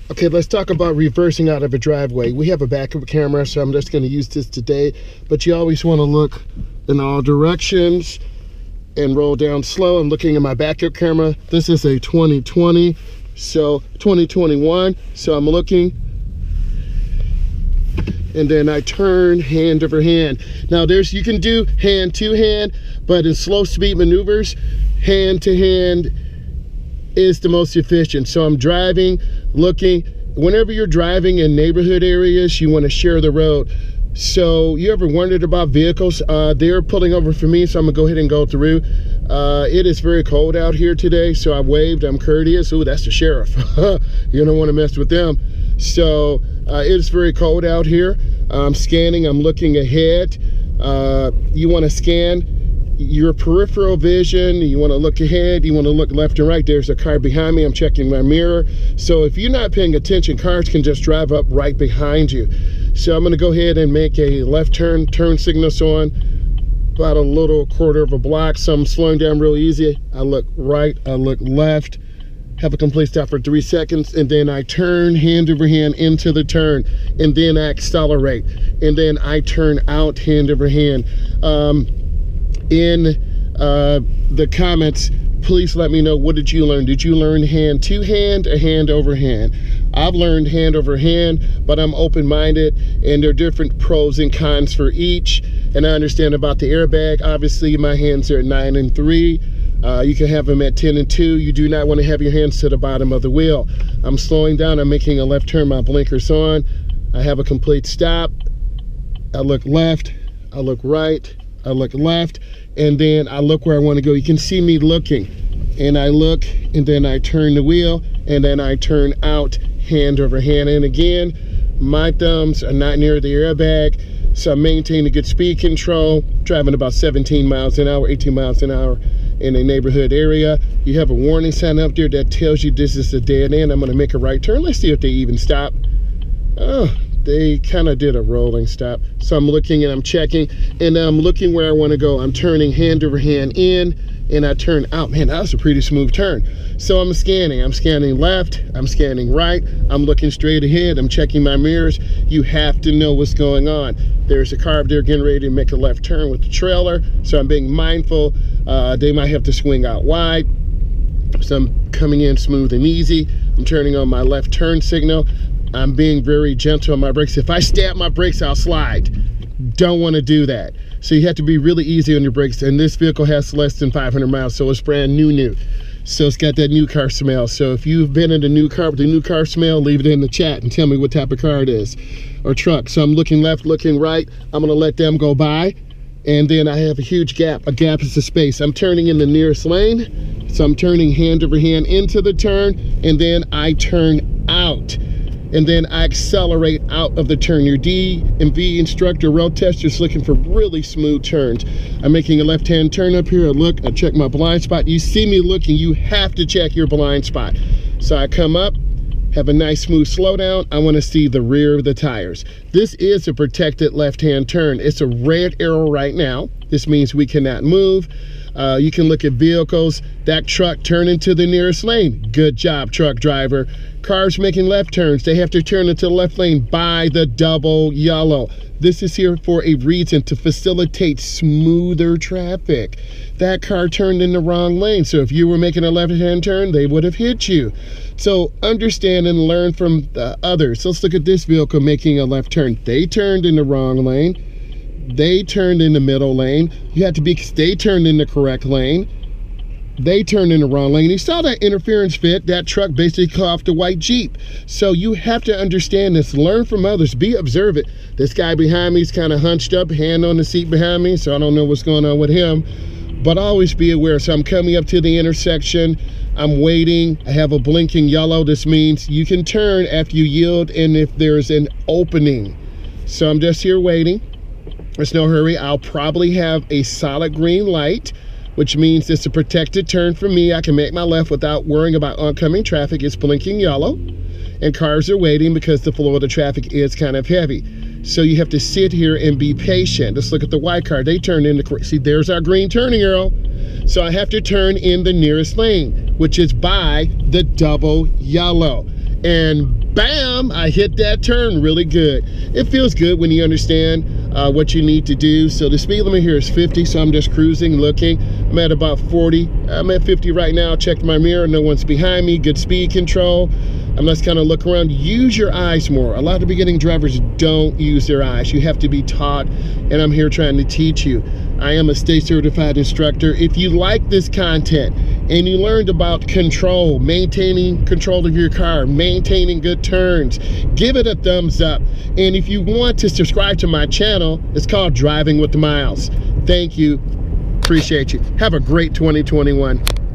Okay, let's talk about reversing out of a driveway. We have a backup camera, so I'm just going to use this today. But you always want to look in all directions and roll down slow. I'm looking at my backup camera. This is a 2020, so 2021. So I'm looking, and then I turn hand over hand. Now you can do hand to hand, but in slow speed maneuvers, hand to hand is the most efficient. So I'm driving, looking. Whenever you're driving in neighborhood areas, you want to share the road. So you ever wondered about vehicles? They're pulling over for me, so I'm gonna go ahead and go through. It is very cold out here today, so I waved, I'm courteous. Ooh, that's the sheriff. You don't want to mess with them. So it's very cold out here. I'm scanning, I'm looking ahead. You want to scan your peripheral vision. You want to look ahead, you want to look left and right. There's a car behind me, I'm checking my mirror. So if you're not paying attention, cars can just drive up right behind you. So I'm going to go ahead and make a left turn signals on about a little quarter of a block. So I'm slowing down real easy. I look right, I look left, have a complete stop for 3 seconds, and then I turn hand over hand into the turn, and then I accelerate, and then I turn out hand over hand. In the comments, please let me know, what did you learn? Did you learn hand to hand or hand over hand? I've learned hand over hand, but I'm open-minded, and there are different pros and cons for each. And I understand about the airbag. Obviously, my hands are at 9 and 3. You can have them at 10 and 2. You do not want to have your hands to the bottom of the wheel. I'm slowing down, I'm making a left turn, my blinkers on. I have a complete stop. I look left, I look right, I look left, and then I look where I want to go. You can see me looking, and I look, and then I turn the wheel, and then I turn out hand over hand. And again, my thumbs are not near the airbag, so I'm maintaining good speed control, driving about 17 miles an hour, 18 miles an hour in a neighborhood area. You have a warning sign up there that tells you this is a dead end. I'm going to make a right turn. Let's see if they even stop. Oh, they kind of did a rolling stop. So I'm looking and I'm checking, and I'm looking where I want to go. I'm turning hand over hand in, and I turn out. Man, that was a pretty smooth turn. So I'm scanning left, I'm scanning right, I'm looking straight ahead, I'm checking my mirrors. You have to know what's going on. There's a car up there getting ready to make a left turn with the trailer, so I'm being mindful. They might have to swing out wide, so I'm coming in smooth and easy. I'm turning on my left turn signal. I'm being very gentle on my brakes. If I stab my brakes, I'll slide. Don't want to do that. So you have to be really easy on your brakes. And this vehicle has less than 500 miles, so it's brand new. So it's got that new car smell. So if you've been in a new car with the new car smell, leave it in the chat and tell me what type of car it is, or truck. So I'm looking left, looking right. I'm going to let them go by. And then I have a huge gap. A gap is a space. I'm turning in the nearest lane. So I'm turning hand over hand into the turn, and then I turn out. And then I accelerate out of the turn. Your DMV instructor, road tester, is looking for really smooth turns. I'm making a left-hand turn up here. I look, I check my blind spot. You see me looking, you have to check your blind spot. So I come up, have a nice smooth slowdown. I want to see the rear of the tires. This is a protected left-hand turn. It's a red arrow right now. This means we cannot move. You can look at vehicles. That truck turned into the nearest lane. Good job, truck driver. Cars making left turns, they have to turn into the left lane by the double yellow. This is here for a reason, to facilitate smoother traffic. That car turned in the wrong lane, so if you were making a left-hand turn, they would have hit you. So understand and learn from the others. Let's look at this vehicle making a left turn. They turned in the wrong lane. They turned in the middle lane. You have to be, they turned in the correct lane. They turned in the wrong lane. You saw that interference fit. That truck basically cut off the white Jeep. So you have to understand this. Learn from others. Be observant. This guy behind me is kind of hunched up, hand on the seat behind me, so I don't know what's going on with him. But always be aware. So I'm coming up to the intersection. I'm waiting. I have a blinking yellow. This means you can turn after you yield and if there's an opening. So I'm just here waiting. There's no hurry. I'll probably have a solid green light, which means it's a protected turn for me. I can make my left without worrying about oncoming traffic. It's blinking yellow, and cars are waiting because the flow of the traffic is kind of heavy. So you have to sit here and be patient. Let's look at the white car. They turned in the, see, there's our green turning arrow. So I have to turn in the nearest lane, which is by the double yellow. And bam, I hit that turn really good. It feels good when you understand what you need to do. So the speed limit here is 50, so I'm just cruising, looking. I'm at about 40. I'm at 50 right now. Checked my mirror, no one's behind me. Good speed control. I'm just kind of look around. Use your eyes more. A lot of beginning drivers don't use their eyes. You have to be taught, and I'm here trying to teach you. I am a state certified instructor. If you like this content and you learned about control, maintaining control of your car, maintaining good turns, give it a thumbs up. And if you want to subscribe to my channel, it's called Driving with Myles. Thank you. Appreciate you. Have a great 2021.